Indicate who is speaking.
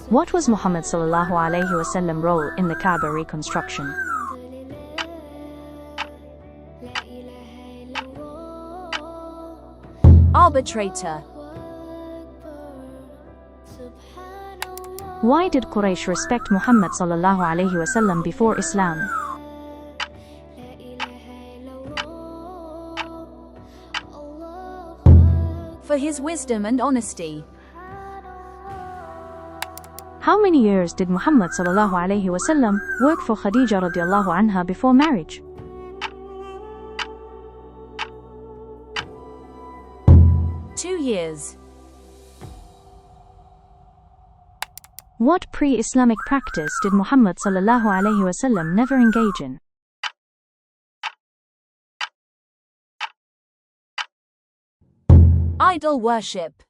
Speaker 1: What was Muhammad sallallahu alaihi wasallam role in the Kaaba reconstruction?
Speaker 2: Arbitrator.
Speaker 1: Why did Quraysh respect Muhammad sallallahu alaihi wasallam before Islam?
Speaker 2: For his wisdom and honesty.
Speaker 1: How many years did Muhammad sallallahu alaihi wasallam work for Khadija radiallahu anha before marriage?
Speaker 2: 2 years.
Speaker 1: What pre-Islamic practice did Muhammad sallallahu alaihi wasallam never engage in?
Speaker 2: Idol worship.